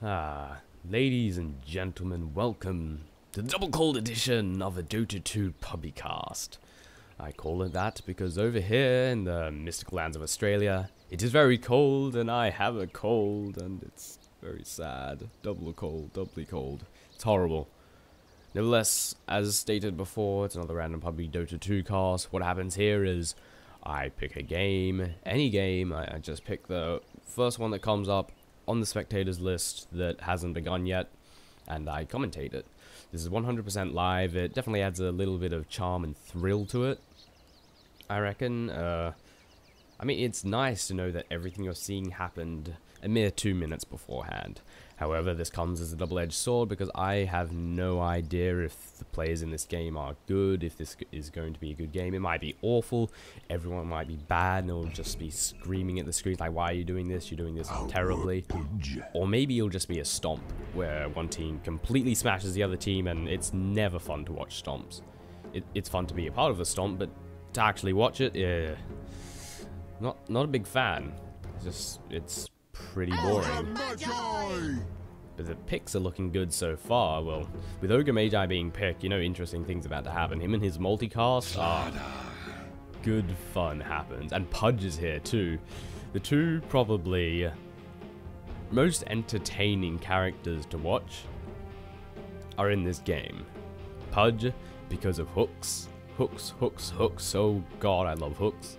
Ladies and gentlemen, welcome to the double cold edition of a Dota 2 Pubbie cast. I call it that because over here in the mystical lands of Australia, it is very cold and I have a cold and it's very sad. Double cold, doubly cold. It's horrible. Nevertheless, as stated before, it's another random Pubbie Dota 2 cast. What happens here is I pick a game, any game, I just pick the first one that comes up on the spectators list that hasn't begun yet, and I commentate it. This is 100% live. It definitely adds a little bit of charm and thrill to it, I reckon. I mean, it's nice to know that everything you're seeing happened a mere 2 minutes beforehand. However, this comes as a double-edged sword because I have no idea if the players in this game are good, if this is going to be a good game. It might be awful, everyone might be bad, and it'll just be screaming at the screen like, why are you doing this? You're doing this terribly. Or maybe it'll just be a stomp, where one team completely smashes the other team, and it's never fun to watch stomps. It's fun to be a part of a stomp, but to actually watch it, yeah, not a big fan. It's pretty boring. But the picks are looking good so far. Well, with Ogre Magi being picked, you know interesting things about to happen. Him and his multicast, good fun happens. And Pudge is here too. The two probably most entertaining characters to watch are in this game. Pudge, because of hooks. Hooks. Oh god, I love hooks.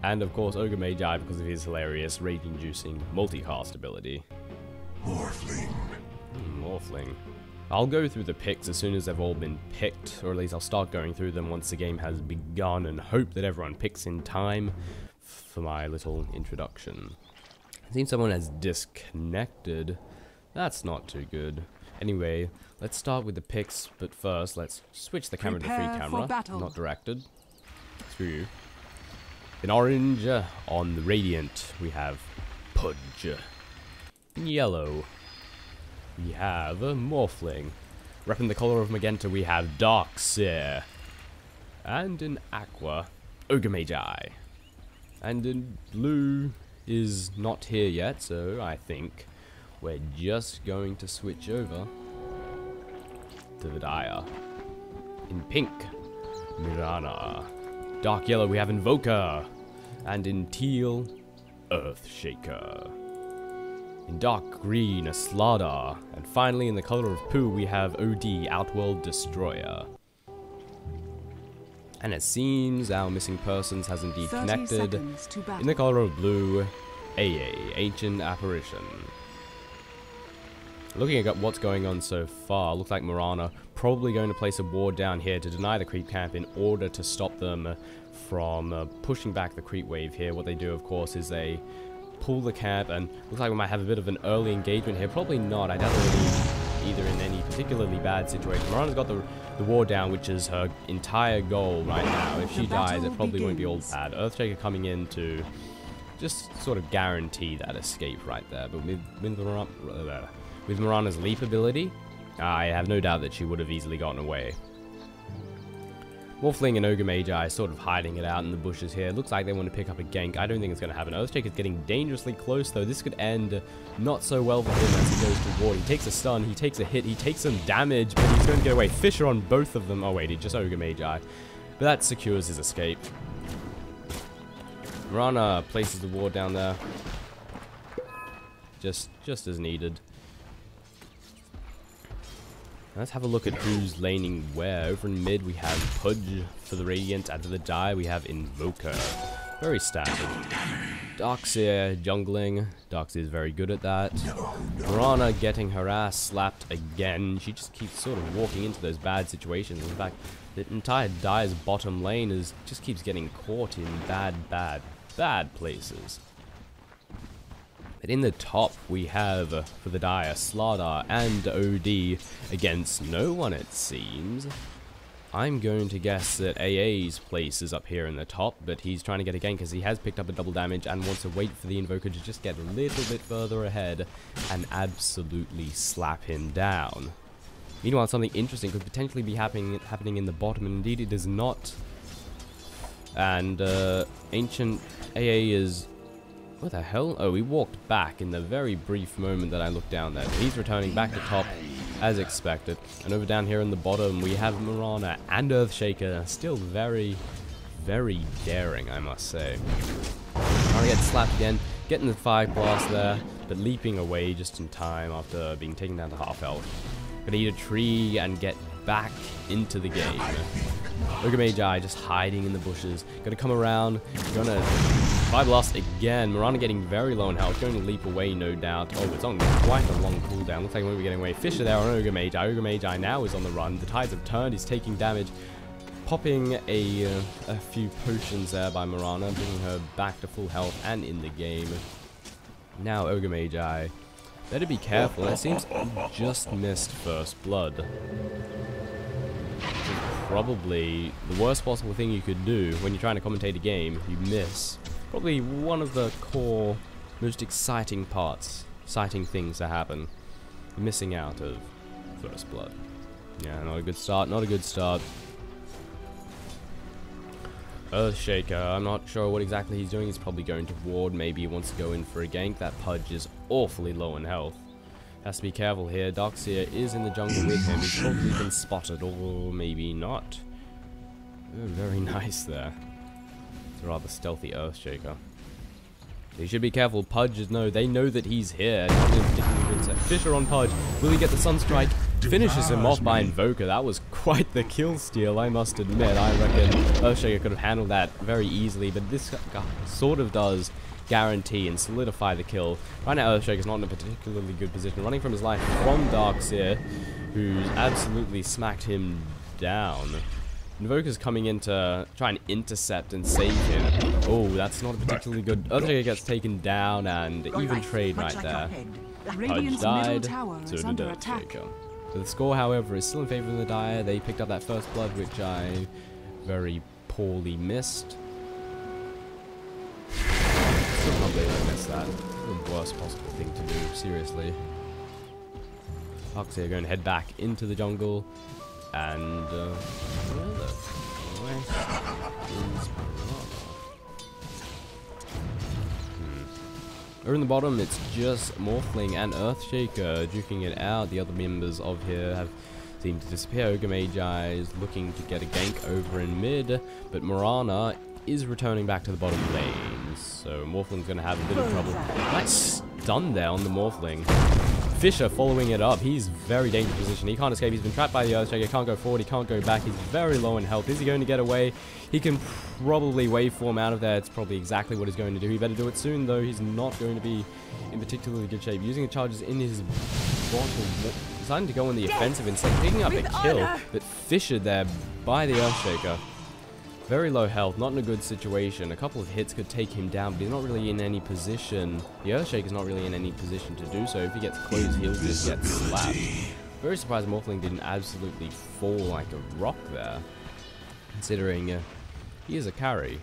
And of course Ogre Magi because of his hilarious rage-inducing multicast ability. Morphling. I'll go through the picks as soon as they've all been picked, or at least I'll start going through them once the game has begun and hope that everyone picks in time for my little introduction. It seems someone has disconnected. That's not too good. Anyway, let's start with the picks, but first let's switch the camera to free camera, not directed. Screw you. In orange, on the Radiant, we have Pudge. In yellow, we have Morphling. Repping the color of magenta, we have Darkseer. And in aqua, Ogre Magi. And in blue is not here yet, so I think we're just going to switch over to the Dire. In pink, Mirana. Dark yellow, we have Invoker. And in teal, Earthshaker. In dark green, a Slardar. And finally, in the color of poo, we have OD, Outworld Destroyer. And it seems our missing persons has indeed connected. In the color of blue, AA, Ancient Apparition. Looking at what's going on so far, looks like Mirana probably going to place a ward down here to deny the creep camp in order to stop them from pushing back the creep wave here. What they do, of course, is they pull the camp, and looks like we might have a bit of an early engagement here. Probably not. I doubt it'll be either in any particularly bad situation. Mirana's got the ward down, which is her entire goal right now. If she dies, it probably won't be all bad. Earthshaker coming in to just sort of guarantee that escape right there. But with Mirana's leap ability, I have no doubt that she would have easily gotten away. Morphling and Ogre Magi sort of hiding it out in the bushes here. Looks like they want to pick up a gank. I don't think it's going to happen. Earthshaker is getting dangerously close, though. This could end not so well for him as he goes to ward. He takes a stun, he takes a hit, he takes some damage, but he's going to get away. Fisher on both of them. Oh, wait, he just Ogre Magi. But that secures his escape. Mirana places the ward down there. Just as needed. Let's have a look at who's laning where. Over in mid, we have Pudge for the Radiant, and for the Die, we have Invoker. Very standard. Darkseer jungling. Darkseer is very good at that. Mirana getting her ass slapped again. She just keeps sort of walking into those bad situations. In fact, the entire Dire's bottom lane just keeps getting caught in bad places. But in the top, we have, for the Dire, Slardar and OD against no one, it seems. I'm going to guess that AA's place is up here in the top, but he's trying to get a gank because he has picked up a double damage and wants to wait for the Invoker to just get a little bit further ahead and absolutely slap him down. Meanwhile, something interesting could potentially be happening in the bottom, and indeed it is not. And Ancient AA is What the hell? Oh, he walked back in the very brief moment that I looked down there. He's returning back to top as expected. And over down here in the bottom, we have Mirana and Earthshaker. Still very, very daring, I must say. Trying to get slapped again. Getting the 5 blast there, but leaping away just in time after being taken down to half health. Gonna eat a tree and get back into the game. Ogre Magi just hiding in the bushes. Gonna come around. Gonna 5 blast again. Mirana getting very low in health. Going to leap away, no doubt. Oh, it's on quite a long cooldown. Looks like we're getting away. Fisher there on Ogre Magi. Ogre Magi now is on the run. The tides have turned. He's taking damage. Popping a few potions there by Mirana, bringing her back to full health and in the game. Now Ogre Magi. Better be careful. It seems just missed first blood. Probably the worst possible thing you could do when you're trying to commentate a game. You miss. Probably one of the core, most exciting things to happen. Missing out of first blood. Yeah, not a good start. Not a good start. Earthshaker, I'm not sure what exactly he's doing. He's probably going to ward. Maybe he wants to go in for a gank. That Pudge is awfully low in health. Has to be careful here. Darkseer is in the jungle with him. He's probably been spotted, or maybe not. Oh, very nice there. It's a rather stealthy Earthshaker. They should be careful. Pudge is they know that he's here. Not in particularly good set. Fisher on Pudge. Will he get the Sunstrike? Finishes him off by Invoker. That was quite the kill steal, I must admit. I reckon Earthshaker could have handled that very easily, but this guy sort of does guarantee and solidify the kill. Right now Earthshaker's not in a particularly good position. Running from his life from Darkseer, who's absolutely smacked him down. Invoker's coming in to try and intercept and save him. Oh, that's not particularly good. Earthshaker gets taken down and even trade right there. Pudge died, so did Earthshaker. So the score, however, is still in favor of the Dire. They picked up that first blood, which I very poorly missed. Still can't believe I missed that. The worst possible thing to do, seriously. Darkseer going to head back into the jungle. And, where is Over in the bottom, it's just Morphling and Earthshaker duking it out. The other members of here have seemed to disappear. Ogre Magi is looking to get a gank over in mid, but Mirana is returning back to the bottom lane. So Morphling's going to have a bit of trouble. Nice stun there on the Morphling. Fisher following it up. He's very dangerous position. He can't escape. He's been trapped by the Earthshaker. Can't go forward. He can't go back. He's very low in health. Is he going to get away? He can probably waveform out of there. It's probably exactly what he's going to do. He better do it soon, though. He's not going to be in particularly good shape. Using the charges in his bottle. Deciding to go on the offensive instead. Picking up a kill. But Fisher there by the Earthshaker. Very low health, not in a good situation. A couple of hits could take him down, but he's not really in any position. The Earthshaker's not really in any position to do so. If he gets close, he'll just get slapped. Very surprised Morphling didn't absolutely fall like a rock there, considering he is a carry.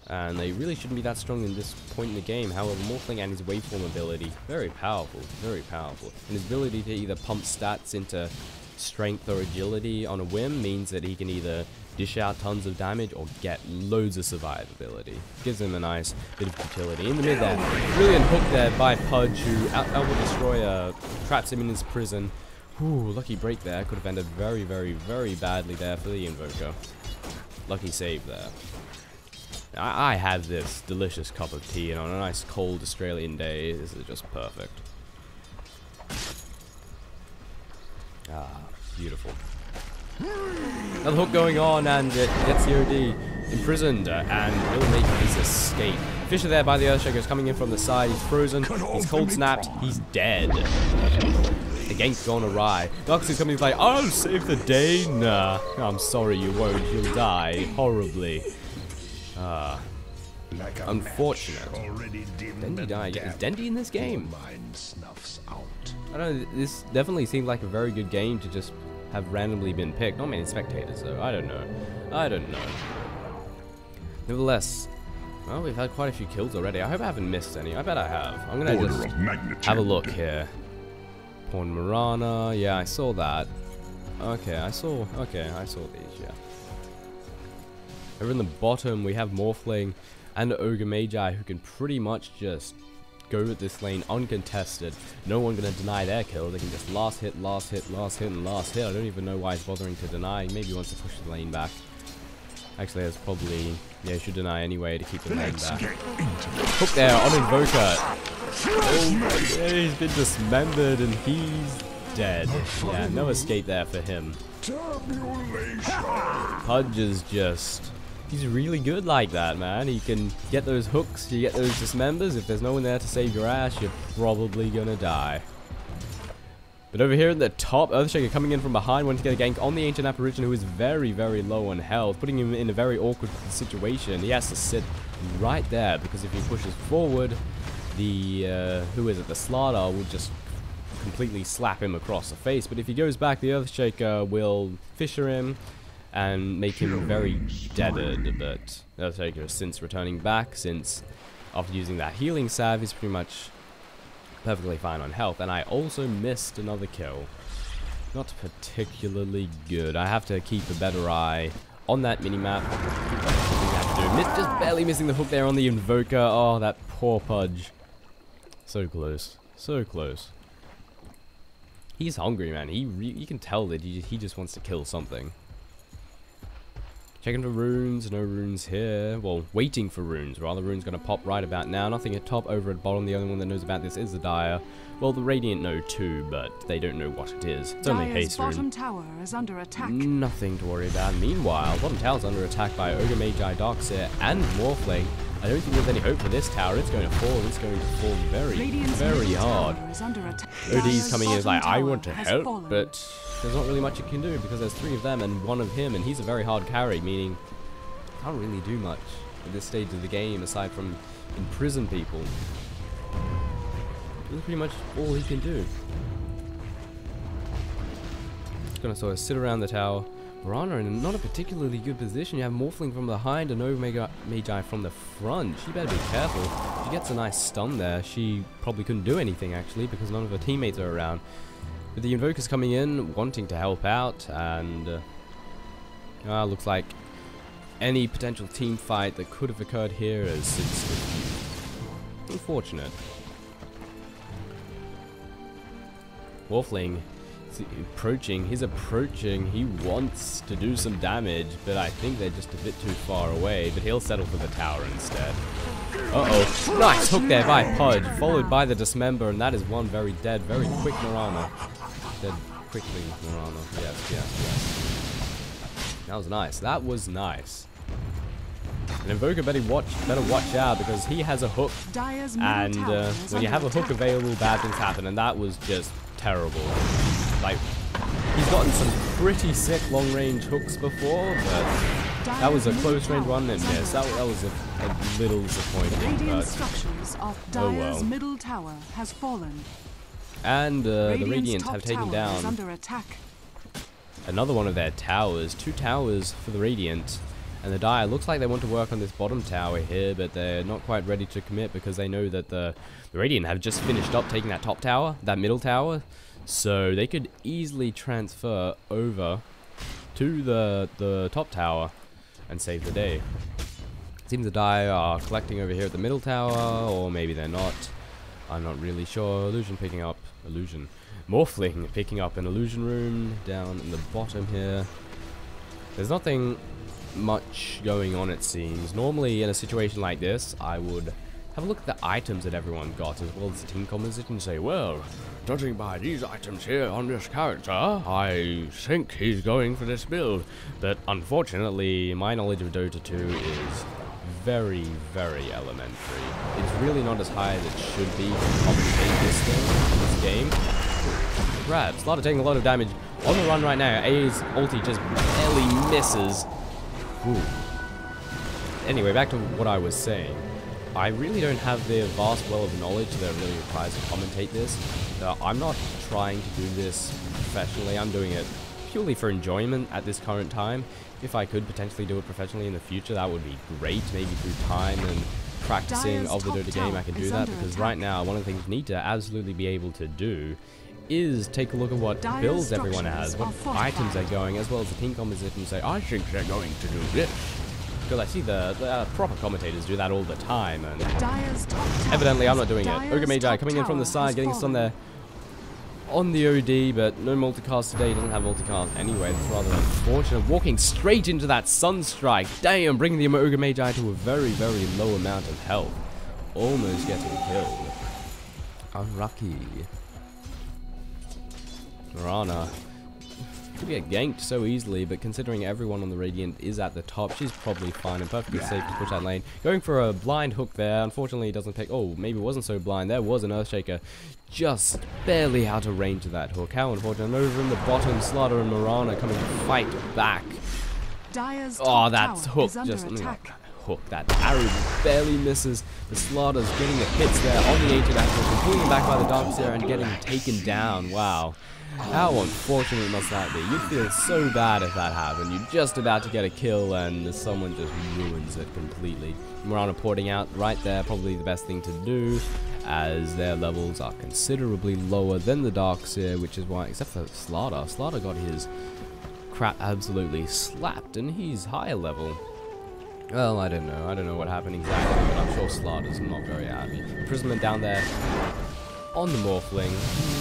And they really shouldn't be that strong in this point in the game. However, Morphling and his waveform ability, very powerful, very powerful. And his ability to either pump stats into strength or agility on a whim means that he can either dish out tons of damage or get loads of survivability. Gives him a nice bit of utility. In the mid there, brilliant hook there by Pudge, who Elbow Destroyer traps him in his prison. Ooh, lucky break there. Could have ended very, very, very badly there for the Invoker. Lucky save there. I have this delicious cup of tea, and on a nice cold Australian day, this is just perfect. Ah, beautiful. Another hook going on, and it gets the OD imprisoned, and will make his escape. Fisher there by the Earthshaker is coming in from the side. He's frozen. He's cold snapped. He's dead. The gank's gone awry. Darkseer's coming. He's like, "I'll save the day." Nah, I'm sorry, you won't. You'll die horribly. Unfortunate. Dendy died. Is Dendy in this game? I don't know. This definitely seemed like a very good game to just have randomly been picked. Not many spectators though. I don't know. I don't know. Nevertheless, well, we've had quite a few kills already. I hope I haven't missed any. I bet I have. I'm gonna just have a look here. Pawn Mirana. Yeah, I saw that. Okay, I saw these. Yeah. Over in the bottom, we have Morphling and Ogre Magi who can pretty much just go with this lane uncontested. No one gonna deny their kill. They can just last hit, and last hit. I don't even know why he's bothering to deny. Maybe he wants to push the lane back. Actually, that's probably... yeah, he should deny anyway to keep the lane back. Hook there on Invoker. Oh, yeah, he's been dismembered and he's dead. Yeah, no escape there for him. Pudge is just... he's really good like that, man. He can get those hooks, you get those dismembers. If there's no one there to save your ass, you're probably gonna die. But over here at the top, Earthshaker coming in from behind, wanting to get a gank on the Ancient Apparition, who is very, very low on health, putting him in a very awkward situation. He has to sit right there, because if he pushes forward, the, who is it, the Slardar will just completely slap him across the face. But if he goes back, the Earthshaker will fisher him and make him very deaded. But Earthshaker is since returning back, since after using that healing salve, he's pretty much perfectly fine on health. And I also missed another kill. Not particularly good. I have to keep a better eye on that minimap. Just barely missing the hook there on the Invoker. Oh, that poor Pudge. So close. So close. He's hungry, man. You can tell that he just wants to kill something. Checking for runes, no runes here. Well, waiting for runes. Rather, runes gonna pop right about now. Nothing at top, over at bottom. The only one that knows about this is the Dire. Well, the Radiant know too, but they don't know what it is. It's only haste rune. Bottom tower is under attack. Nothing to worry about. Meanwhile, bottom tower's under attack by Ogre Magi, Darkseer, and Morphling. I don't think there's any hope for this tower. It's going to fall. It's going to fall very, very hard. OD's coming in is like, I want to help, but there's not really much you can do because there's 3 of them and 1 of him, and he's a very hard carry, meaning can't really do much at this stage of the game aside from imprison people. That's pretty much all he can do. Just gonna sort of sit around the tower. Mirana in not a particularly good position. You have Morphling from behind and Ogre Magi from the front. She better be careful. She gets a nice stun there. She probably couldn't do anything actually because none of her teammates are around. But the Invoker's coming in, wanting to help out, and looks like any potential team fight that could have occurred here is unfortunate. Morphling he's approaching, he wants to do some damage, but I think they're just a bit too far away, but he'll settle for the tower instead. Uh-oh, nice hook there by Pudge, followed by the Dismember, and that is one very dead, very quick Mirana. Dead quickly, Mirana, yes. That was nice, that was nice. And Invoker better watch out because he has a hook, and when you have a hook available, bad things happen, and that was just terrible. Like, he's gotten some pretty sick long-range hooks before, but that was a close-range one and miss. That was a little disappointing, but oh well. Middle tower has fallen. And the Radiant have taken down another one of their towers. 2 towers for the Radiant. And the Dire looks like they want to work on this bottom tower here, but they're not quite ready to commit because they know that the Radiant have just finished up taking that top tower, that middle tower. So they could easily transfer over to the top tower and save the day. It seems the Dire are collecting over here at the middle tower, or maybe they're not. I'm not really sure. Morphling picking up an illusion rune down in the bottom here. There's nothing much going on, it seems. Normally in a situation like this, I would have a look at the items that everyone got as well as the team composition and say, well, judging by these items here on this character, I think he's going for this build. But unfortunately, my knowledge of Dota 2 is very, very elementary. It's really not as high as it should be to commentate this thing in this game. Right, Slaughter taking a lot of damage on the run right now. A's ulti just barely misses. Ooh. Anyway, back to what I was saying. I really don't have the vast well of knowledge that really requires to commentate this. I'm not trying to do this professionally. I'm doing it purely for enjoyment at this current time. If I could potentially do it professionally in the future, that would be great. Maybe through time and practicing of the Dota game, I can do that. Because right now, one of the things we need to absolutely be able to do is take a look at what builds everyone has, what items they're going, as well as the team composition, and say, I think they're going to do this. because I see the proper commentators do that all the time, and Dire's top tower evidently I'm not doing it. Dire's Ogre Magi top coming in from the tower side, getting has us on there on the OD, but no multicast today. He doesn't have multicast anyway. That's rather unfortunate. Walking straight into that Sunstrike. Damn, bringing the Ogre Magi to a very, very low amount of health. Almost getting killed. Unlucky. Mirana could get ganked so easily, but considering everyone on the Radiant is at the top, she's probably fine and perfectly safe to push that lane. Going for a blind hook there. Unfortunately, it doesn't pick. Oh, maybe it wasn't so blind. There was an Earthshaker just barely out of range of that hook. How unfortunate. And over in the bottom, Slaughter and Mirana coming to fight back. Dire's Oh, top that tower hook is under just attack. hook. That arrow barely misses. The Slaughter's getting the hits there on the Ancient Axis and pulling him back by the Darkseer and getting taken down. Wow. How unfortunate must that be? You'd feel so bad if that happened. You're just about to get a kill and someone just ruins it completely. Mirana porting out right there, probably the best thing to do, as their levels are considerably lower than the Darkseer, which is why, except for Slaughter. Slaughter got his crap absolutely slapped, and he's higher level. Well, I don't know. I don't know what happened exactly, but I'm sure Slaughter's not very happy. Imprisonment down there on the Morphling.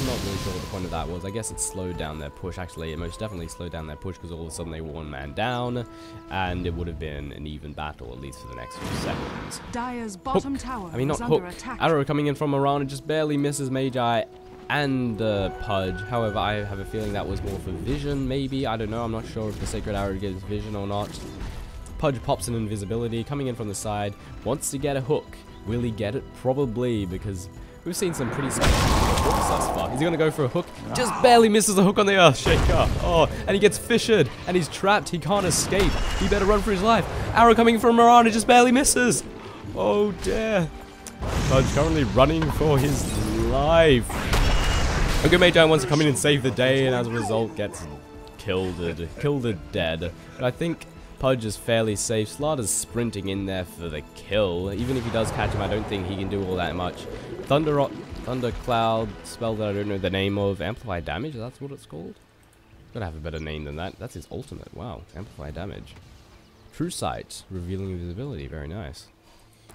Not really sure what the point of that was. I guess it slowed down their push. Actually, it most definitely slowed down their push because all of a sudden they were one man down, and it would have been an even battle, at least for the next few seconds. Dire's bottom tower I mean, not is hook. under attack. Arrow coming in from Mirana just barely misses Magi and Pudge. However, I have a feeling that was more for vision, maybe. I don't know. I'm not sure if the Sacred Arrow gives vision or not. Pudge pops an invisibility, coming in from the side, wants to get a hook. Will he get it? Probably, because we've seen some pretty spectacular hooks thus far. Is he going to go for a hook? Just barely misses a hook on the Earthshaker. Oh, and he gets fissured, and he's trapped. He can't escape. He better run for his life. Arrow coming from Mirana just barely misses. Oh, dear. Pudge currently running for his life. Ogre Magi wants to come in and save the day, and as a result gets killed dead. But I think Pudge is fairly safe. Slaughter's sprinting in there for the kill. Even if he does catch him, I don't think he can do all that much. Thundercloud spell that I don't know the name of. Amplified damage, that's what it's called? Gotta have a better name than that. That's his ultimate. Wow, amplified damage. True Sight, revealing invisibility. Very nice.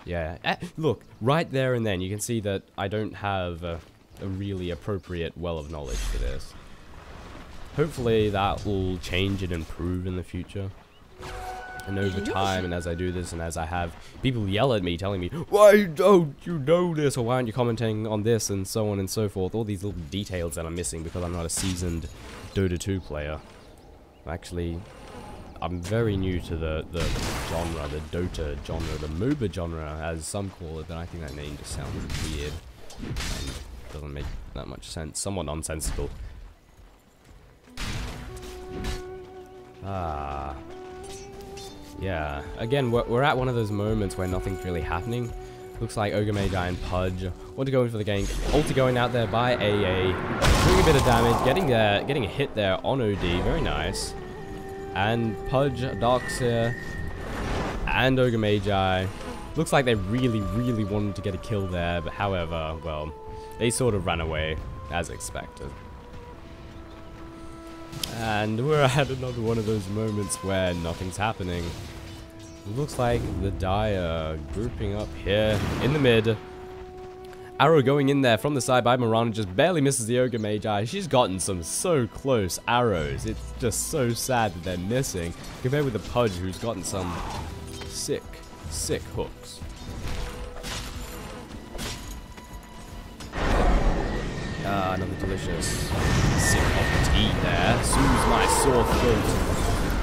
Yeah, look, right there and then you can see that I don't have a really appropriate well of knowledge for this. Hopefully that will change and improve in the future. And over time, and as I do this, and as I have people yell at me, telling me, why don't you know this, or why aren't you commenting on this, and so on and so forth, all these little details that I'm missing because I'm not a seasoned Dota 2 player. Actually, I'm very new to the genre, the Dota genre, the MOBA genre, as some call it, but I think that name just sounds weird, and doesn't make that much sense, somewhat nonsensical. Yeah, again, we're at one of those moments where nothing's really happening. Looks like Ogre Magi and Pudge want to go in for the gank. Ulti going out there by AA, doing a bit of damage, getting a hit there on OD, very nice. And Pudge, Darkseer, and Ogre Magi. Looks like they really, really wanted to get a kill there, but however, well, they sort of ran away, as expected. And we're at another one of those moments where nothing's happening. It looks like the Dire grouping up here in the mid. Arrow going in there from the side by Mirana, just barely misses the Ogre Magi. She's gotten some so close arrows. It's just so sad that they're missing, compared with the Pudge, who's gotten some sick hooks. Another delicious sip of the tea there. Soothes my sore throat.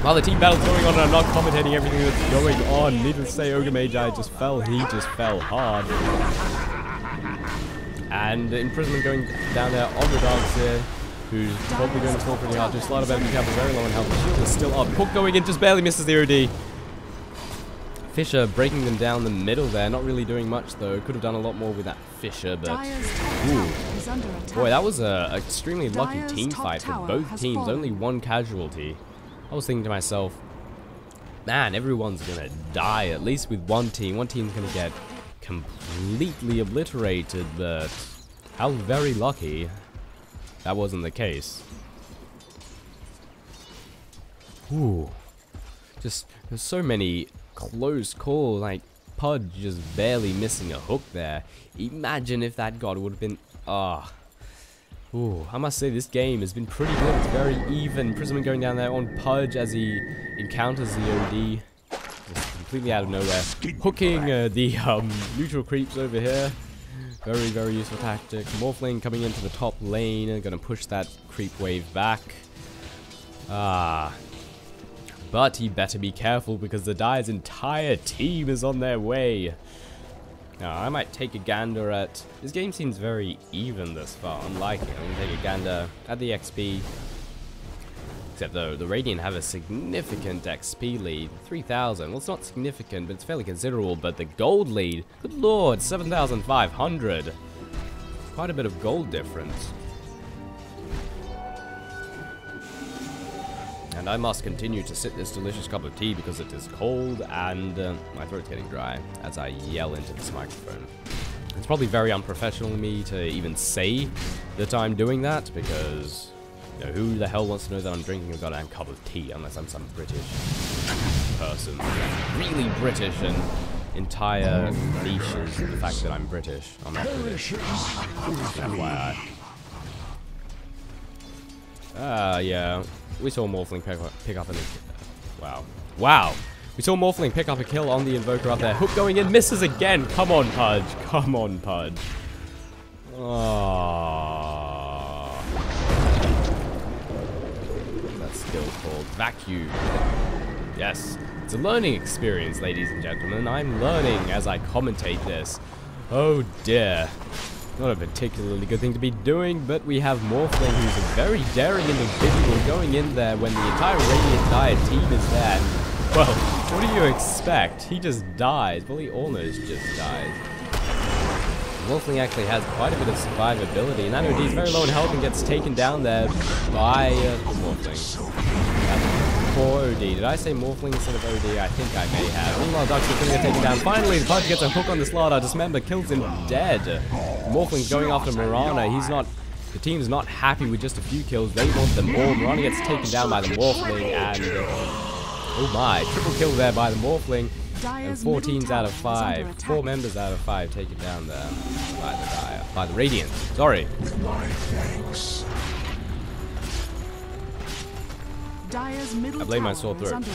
While the team battle's going on and I'm not commentating everything that's going on, needless to say, Ogre Magi just fell. He just fell hard. And Imprisonment going down there on the Darkseer, who's probably going to fall pretty hard. Just Slaughter better be careful, very low in health. The shield is still up. Hook going in, just barely misses the OD. Fissure breaking them down the middle there, not really doing much though. Could have done a lot more with that Fissure, but ooh. Boy, that was a extremely lucky team fight for both teams. Only one casualty. I was thinking to myself, man, everyone's gonna die, at least with one team. One team's gonna get completely obliterated, but how very lucky that wasn't the case. Ooh. Just, there's so many close call. Like, Pudge just barely missing a hook there. Imagine if that god would have been... Ooh, I must say this game has been pretty good. It's very even. Prism going down there on Pudge as he encounters the OD. Just completely out of nowhere. Hooking the neutral creeps over here. Very, very useful tactic. Morphling coming into the top lane. Gonna push that creep wave back. But he better be careful because the Dire's entire team is on their way. Now, I might take a gander at... This game seems very even this far. I'm liking it. I'm going to take a gander at the XP. Except though, the Radiant have a significant XP lead. 3,000. Well, it's not significant, but it's fairly considerable. But the gold lead, good lord, 7,500. Quite a bit of gold difference. And I must continue to sip this delicious cup of tea because it is cold and my throat's getting dry as I yell into this microphone. It's probably very unprofessional of me to even say that I'm doing that because, you know, who the hell wants to know that I'm drinking a goddamn cup of tea unless I'm some British person. Really British and entire niche is the fact that I'm British. I'm not British. FYI. Yeah. We saw Morphling pick up an... Wow. We saw Morphling pick up a kill on the Invoker up there. Hook going in, misses again. Come on, Pudge. Come on, Pudge. Oh. That's still called Vacuum. Yes. It's a learning experience, ladies and gentlemen. I'm learning as I commentate this. Oh, dear. Not a particularly good thing to be doing, but we have Morphling, who's a very daring individual going in there when the entire Radiant Dire team is there. Well, what do you expect? He just dies. Well, he almost just dies. Morphling actually has quite a bit of survivability, and that OD is very low in health and gets taken down there by Morphling. Poor OD. Did I say Morphling instead of OD? I think I may have. Meanwhile, Duck's going to get taken down. Finally, the Pudge gets a hook on the Slardar. Dismember kills him dead. Morphling's going after Mirana. He's not... The team's not happy with just a few kills. They want them all. Mirana gets taken down by the Morphling and... oh my. Triple kill there by the Morphling. And 14s out of 5. 4 members out of 5 taken down there by the Dire. By the Radiant. Sorry. I blame my sore throat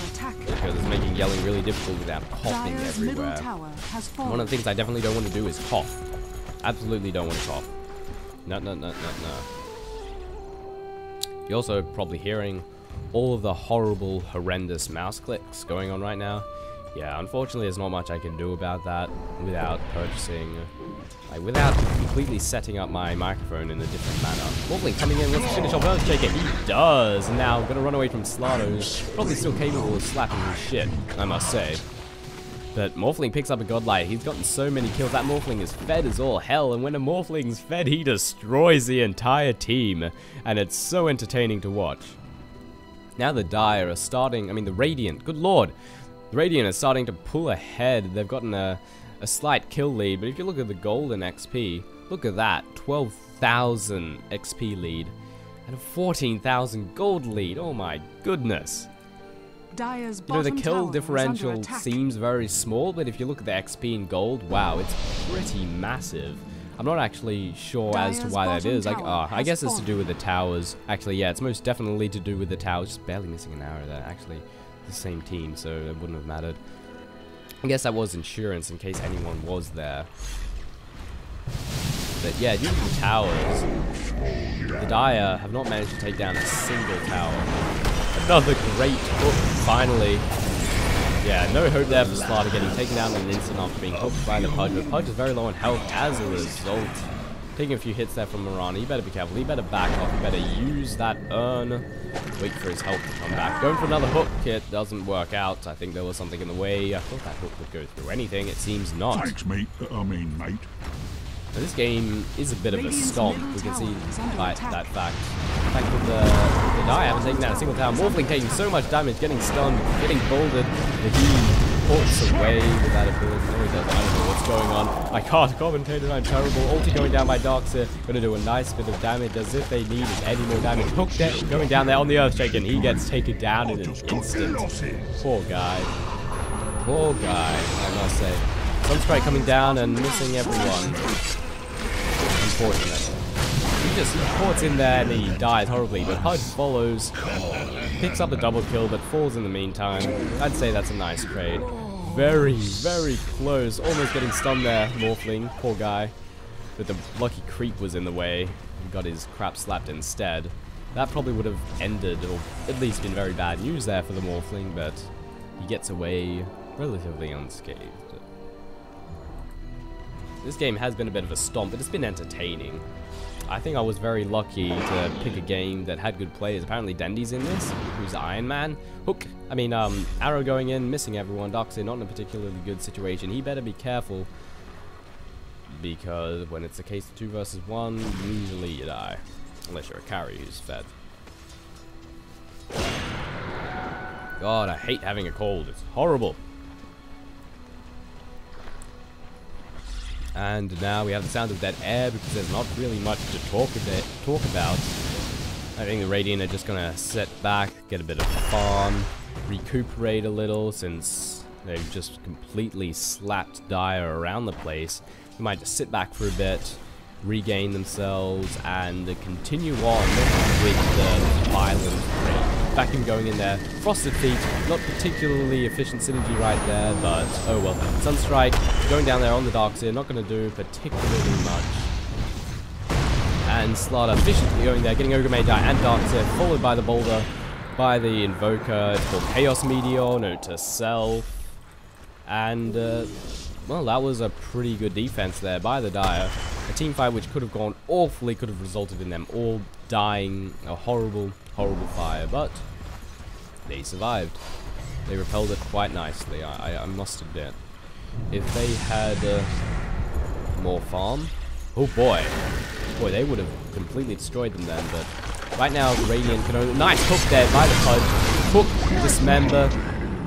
because it's making yelling really difficult without coughing everywhere. One of the things I definitely don't want to do is cough. Absolutely don't want to cough. No. You're also probably hearing all of the horrible, horrendous mouse clicks going on right now. Yeah, unfortunately there's not much I can do about that without purchasing... without completely setting up my microphone in a different manner. Morphling coming in, wants to finish off Earthshaker. He does! And now I'm going to run away from Slardar, who's probably still capable of slapping his shit, I must say. But Morphling picks up a Godlight. He's gotten so many kills. That Morphling is fed as all hell, and when a Morphling's fed, he destroys the entire team. And it's so entertaining to watch. Now the Dire are starting... I mean, the Radiant. Good lord! The Radiant is starting to pull ahead. They've gotten a slight kill lead, but if you look at the golden XP, look at that, 12,000 XP lead, and a 14,000 gold lead, oh my goodness. You know, the kill differential seems very small, but if you look at the XP in gold, wow, it's pretty massive. I'm not actually sure as to why that is, I guess it's to do with the towers. Actually, yeah, it's most definitely to do with the towers, just barely missing an arrow there, actually. The same team, so it wouldn't have mattered. I guess that was insurance in case anyone was there. But yeah, due to the towers, the Dire have not managed to take down a single tower. Another great hook, finally. Yeah, no hope there for Slardar getting taken down in an instant after being hooked by the Pudge. But Pudge is very low on health as a result. Taking a few hits there from Mirana. You better be careful. You better back off. You better use that urn. Wait for his health to come back. Going for another hook. It doesn't work out. I think there was something in the way. I thought that hook would go through anything. It seems not. Thanks, mate. Mate. Now, this game is a bit of a stomp. We can see by that fact. The fact that the Dire haven't taken down a single tower. Morphling taking so much damage, getting stunned, getting bolded. The team ports away with that ability. No, he doesn't. I don't know what's going on. I can't commentate it. I'm terrible. Ulti going down by Darkseer. Gonna do a nice bit of damage as if they needed any more damage. Hook going down there on the Earthshaker. He gets taken down in an instant. Poor guy. Poor guy, I must say. Sunstrike coming down and missing everyone. Unfortunate. He ports in there and he dies horribly, but Pudge follows, picks up a double kill, but falls in the meantime. I'd say that's a nice trade. Very, very close. Almost getting stunned there, Morphling. Poor guy. But the lucky creep was in the way. He got his crap slapped instead. That probably would have ended, or at least been very bad news there for the Morphling, but he gets away relatively unscathed. This game has been a bit of a stomp, but it's been entertaining. I think I was very lucky to pick a game that had good players. Apparently Dendy's in this, who's Iron Man. Arrow going in, missing everyone. Darkseid not in a particularly good situation. He better be careful, because when it's a case of 2 versus 1, usually you die. Unless you're a carry who's fed. God, I hate having a cold. It's horrible. And now we have the sound of dead air because there's not really much to talk about. I think the Radiant are just gonna sit back, get a bit of farm, recuperate a little since they've just completely slapped Dire around the place. They might just sit back for a bit, regain themselves, and continue on with the violent raid. Vacuum going in there. Frosted Feet, not particularly efficient synergy right there, but oh well. Sunstrike going down there on the Darkseid, not going to do particularly much. And Slaughter efficiently going there, getting Ogre Magi and Darkseid, followed by the Boulder, by the Invoker. It's called Chaos Meteor, note to self. And, well, that was a pretty good defense there by the Dire. A team fight which could have gone awfully, could have resulted in them all dying a horrible, horrible fire, but they survived. They repelled it quite nicely, I must admit. If they had more farm, oh boy, they would have completely destroyed them then, but right now the Radiant can only, nice hook there by the Pudge, hook, dismember,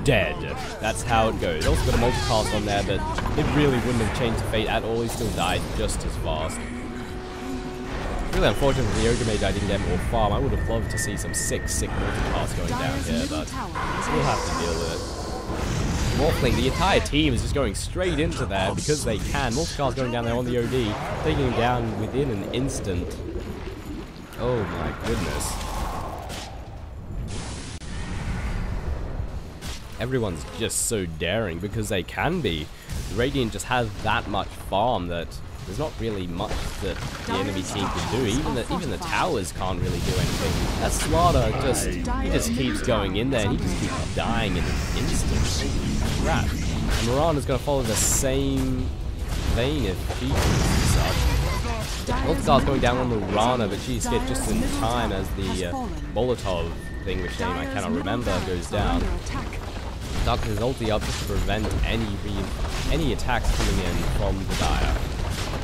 dead. That's how it goes. Also got a multicast on there, but it really wouldn't have changed the fate at all. He still died just as fast. Really unfortunate that the Ogre Magi didn't get more farm. I would have loved to see some sick multicasts going down here, but we'll have to deal with it. Morphling, the entire team is just going straight into there because they can. Multicast going down there on the OD, taking him down within an instant. Oh my goodness. Everyone's just so daring because they can be. The Radiant just has that much farm that there's not really much that the enemy team can do. Even the towers can't really do anything. That Slaughter just keeps going in there and he just keeps dying in an instant. Crap. And Mirana's gonna follow the same vein if she keeps up. Multicar's going down on Mirana, but she's hit just in time as the Molotov thing, which name I cannot remember, goes down. Darkseid's ulti up just to prevent any attacks coming in from the Dire.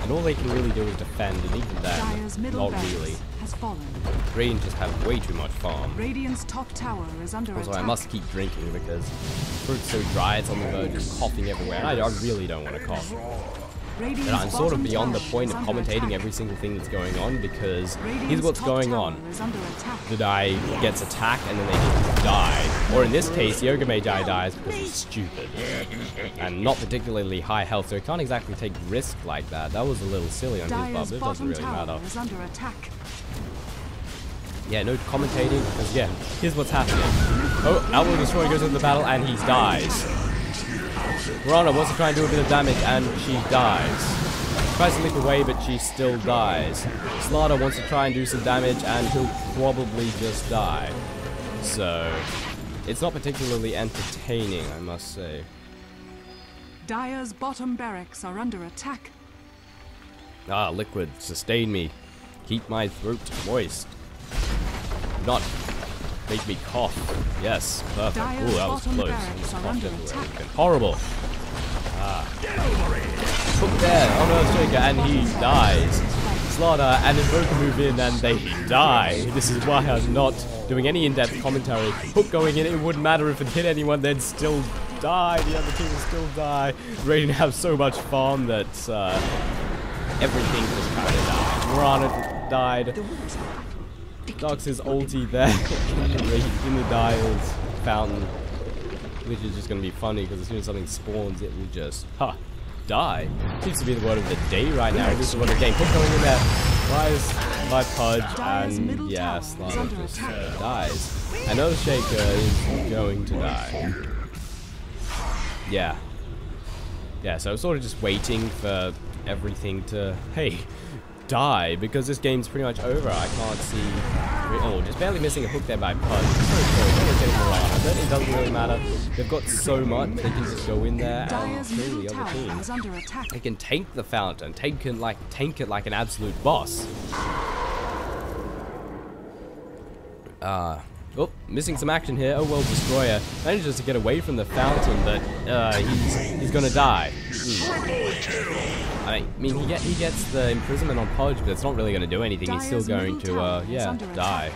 And all they can really do is defend, and even then, not really. Radiant just have way too much farm. Radiant's top tower is under also, attack. I must keep drinking because fruit's so dry, it's on the verge of coughing everywhere, and I really don't want to cough. But I'm sort of beyond the point of commentating every single thing that's going on because here's what's going on. The Dire gets attacked and then they just die. Or in this case, the Ogre Magi dies because he's stupid. And not particularly high health, so he can't exactly take risks like that. That was a little silly on his part, but it doesn't really matter. Yeah, no commentating, because yeah, here's what's happening. Oh, Outlaw Destroyer goes into the battle and he dies. Mirana wants to try and do a bit of damage and she dies. Tries to leap away but she still dies. Slaughter wants to try and do some damage and he'll probably just die. So, it's not particularly entertaining, I must say. Dire's bottom barracks are under attack. Ah, liquid, sustain me. Keep my throat moist. Not make me cough. Yes, perfect. Ooh, that was close. It's been horrible. Hook there on Earthshaker and he dies. Slaughter and Invoker move in and they die. This is why I'm not doing any in-depth commentary. Hook going in, it wouldn't matter if it hit anyone, they'd still die. The other team would still die. Radiant have so much farm that everything just kind of died. Mirana died. Darkseid's ulti there in the Dire's fountain. which is just going to be funny because as soon as something spawns, it will just, die. Seems to be the word of the day right now. This is what the game. Hook going in there. Rise by Pudge, and yeah, Slaughter just dies. And Earthshaker is going to die. Yeah. Yeah, so I'm sort of just waiting for everything to, hey, die, because this game's pretty much over. I can't see... Oh, just barely missing a hook there by Pudge. So close. It doesn't really matter. They've got so much, they can just go in there and kill the other team. They can tank the fountain, tank it like an absolute boss. Oh, missing some action here. Oh well, Destroyer manages to get away from the fountain, but he's gonna die. I mean, he gets the imprisonment on Pudge, but it's not really gonna do anything. He's still going to yeah, die.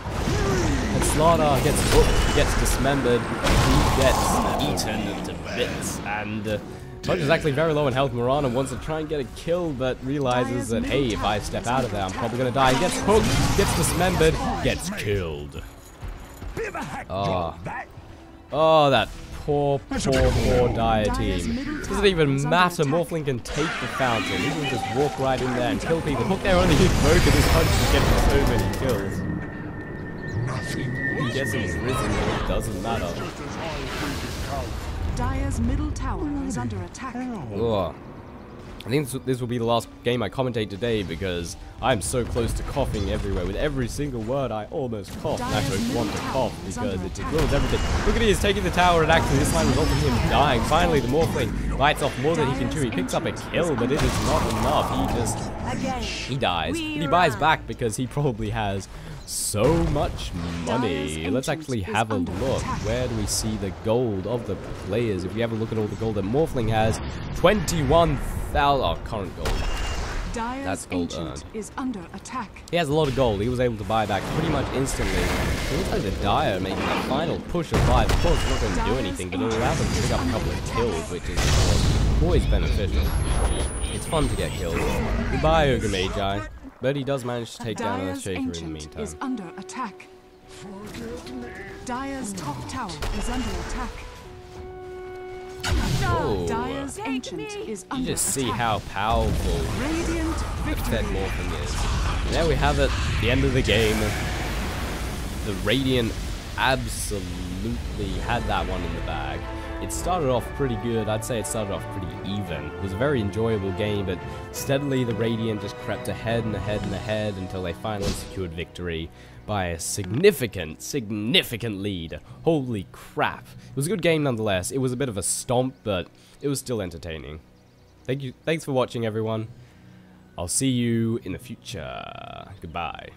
And Slaughter gets hooked, gets dismembered, he gets eaten to bits, and Pudge is actually very low in health. Mirana wants to try and get a kill, but realizes that, hey, if I step out of there, I'm probably gonna die. He gets hooked, gets dismembered, gets killed. Oh, that poor Dire team. Doesn't even matter. Morphling can take the fountain. He can just walk right in there and kill people. Hook there only hit broken. His punch is getting so many kills. He gets him risen, but it doesn't matter. Dire's middle tower is under attack. Oh. I think this will be the last game I commentate today because I'm so close to coughing everywhere. With every single word, I almost cough. And I don't want to cough because it just ruins everything. Look at he is taking the tower, and actually this line results in him dying. Finally, the Morphling bites off more than he can chew. He picks up a kill, but it is not enough. He dies. But he buys back because he probably has so much money. Let's actually have a look. Where do we see the gold of the players? If we have a look at all the gold that Morphling has, 21,000. Oh, current gold. That's gold earned. Is under attack. He has a lot of gold. He was able to buy back pretty much instantly. It looks like the Dire making that final push of 5. Of course, it's not going to do anything, but it'll allow them to pick up a couple of kills, which is always beneficial. It's fun to get kills. Goodbye, Ogre Magi. But he does manage to take down Earthshaker in the meantime. Is under attack. Dire's top tower is under attack. Oh, Dire's ancient is under you just see attack. how powerful Radiant victory. that Morphling is. And there we have it, the end of the game. The Radiant absolutely had that one in the bag. It started off pretty good. I'd say it started off pretty even. It was a very enjoyable game, but steadily the Radiant just crept ahead and ahead and ahead until they finally secured victory by a significant lead. Holy crap. It was a good game nonetheless. It was a bit of a stomp, but it was still entertaining. Thanks for watching, everyone. I'll see you in the future. Goodbye.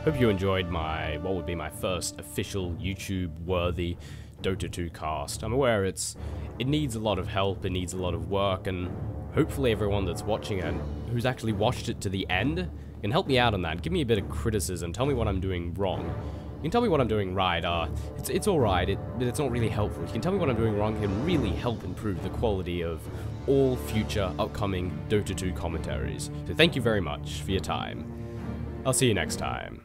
Hope you enjoyed what would be my first official YouTube-worthy Dota 2 cast. I'm aware it needs a lot of help, it needs a lot of work, and hopefully everyone that's watching it, who's actually watched it to the end, can help me out on that. Give me a bit of criticism, tell me what I'm doing wrong. You can tell me what I'm doing right. It's alright, but it's not really helpful. You can tell me what I'm doing wrong, it can really help improve the quality of all future upcoming Dota 2 commentaries. So thank you very much for your time. I'll see you next time.